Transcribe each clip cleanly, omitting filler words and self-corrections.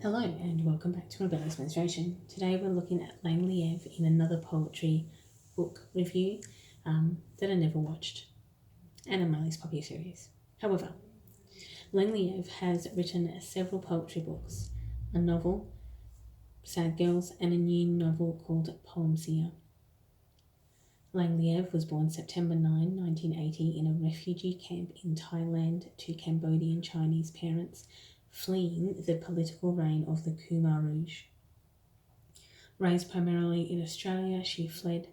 Hello and welcome back to Rebellious's Menstruation. Today we're looking at Leav in another poetry book review that I never watched, and a Marley's Poppy series. However, Leav has written several poetry books, a novel, Sad Girls, and a new novel called Poemsia. Leav was born September 9, 1980 in a refugee camp in Thailand to Cambodian Chinese parents fleeing the political reign of the Khmer Rouge. Raised primarily in Australia, she fled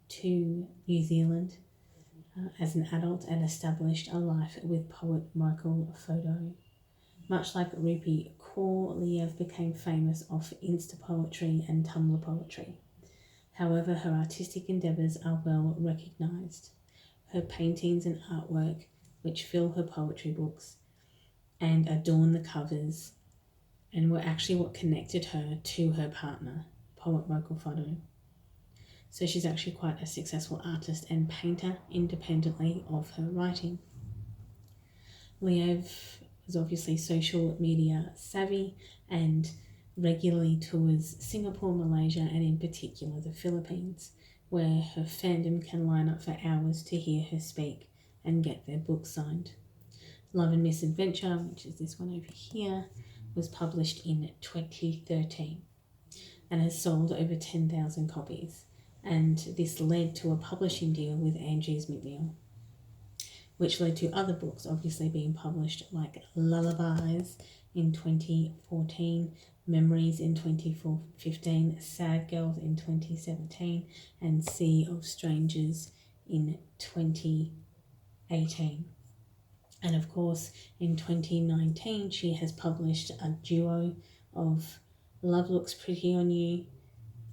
to New Zealand as an adult and established a life with poet Michael Photo. Much like Rupi Kaur, Leav became famous off Insta poetry and Tumblr poetry. However, her artistic endeavours are well recognised. Her paintings and artwork, which fill her poetry books and adorn the covers, and were actually what connected her to her partner, poet Michael Photo. So she's actually quite a successful artist and painter independently of her writing. Leav was obviously social media savvy and regularly tours Singapore, Malaysia, and in particular the Philippines, where her fandom can line up for hours to hear her speak and get their book signed. Love and Misadventure, which is this one over here, was published in 2013 and has sold over 10,000 copies. And this led to a publishing deal with Andrews McNeill, which led to other books obviously being published, like Lullabies in 2014, Memories in 2015, Sad Girls in 2017, and Sea of Strangers in 2018. And of course, in 2019, she has published a duo of Love Looks Pretty on You,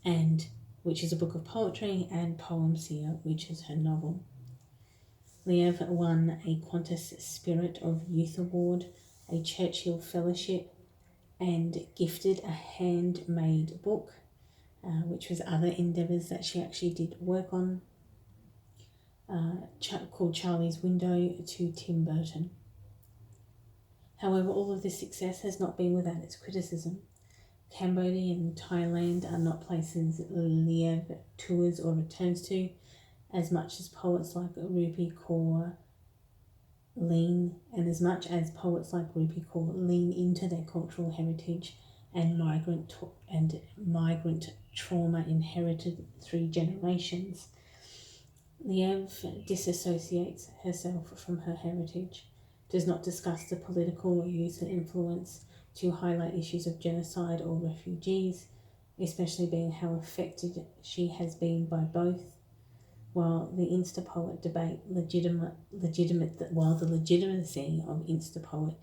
and which is a book of poetry, and Poemsia, which is her novel. Leav won a Qantas Spirit of Youth Award, a Churchill Fellowship, and gifted a handmade book, which was other endeavours that she actually did work on, called Charlie's Window, to Tim Burton. However, all of this success has not been without its criticism. Cambodia and Thailand are not places Leav tours or returns to, as much as poets like Rupi Kaur lean into their cultural heritage and migrant trauma inherited through generations. Leav disassociates herself from her heritage, does not discuss the political use and influence to highlight issues of genocide or refugees, especially being how affected she has been by both, while the Insta poet debate while the legitimacy of Insta poet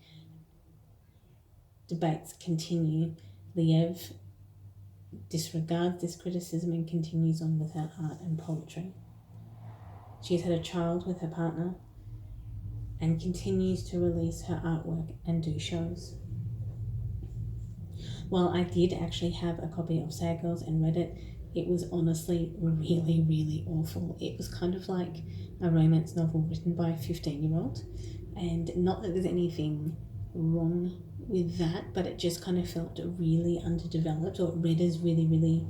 debates continue, Leav disregards this criticism and continues on with her art and poetry. She has had a child with her partner and continues to release her artwork and do shows. While I did actually have a copy of Sad Girls and read it, it was honestly really, really awful. It was kind of like a romance novel written by a 15-year-old, and not that there's anything wrong with that, but it just kind of felt really underdeveloped, or read as really, really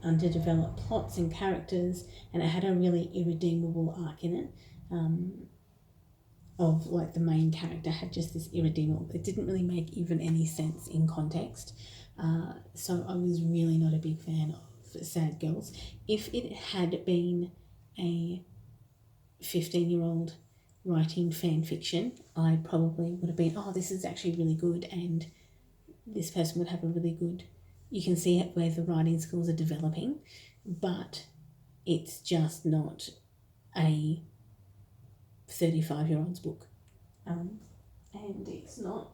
underdeveloped plots and characters, and it had a really irredeemable arc in it. Of like the main character had just this irredeemable, it didn't really make even any sense in context. So I was really not a big fan of Sad Girls. If it had been a 15-year-old writing fan fiction, I probably would have been, oh, this is actually really good, and this person would have a really good, you can see it where the writing skills are developing, but it's just not a 35-year-old's book. And it's not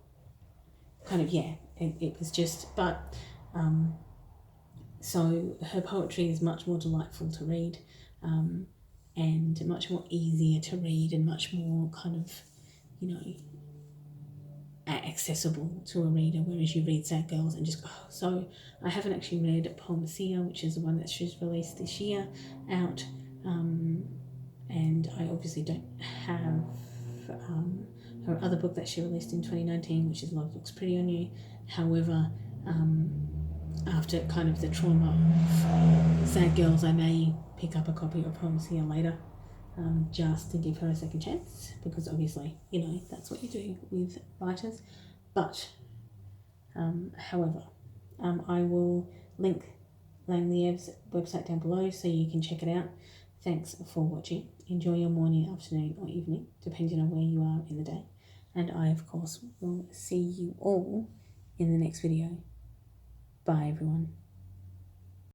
kind of, it was just, but so her poetry is much more delightful to read, and much more easier to read, and much more kind of, accessible to a reader, whereas you read Sad Girls and just go, oh. So I haven't actually read Poemsia, which is the one that she's released this year, out, and I obviously don't have her other book that she released in 2019, which is Love Looks Pretty on You. However, after kind of the trauma of Sad Girls, I may pick up a copy of Promise Here Later, just to give her a second chance, because obviously, that's what you do with writers. But, however, I will link Leav's website down below so you can check it out. Thanks for watching. Enjoy your morning, afternoon, or evening, depending on where you are in the day. And I, of course, will see you all in the next video. Bye, everyone.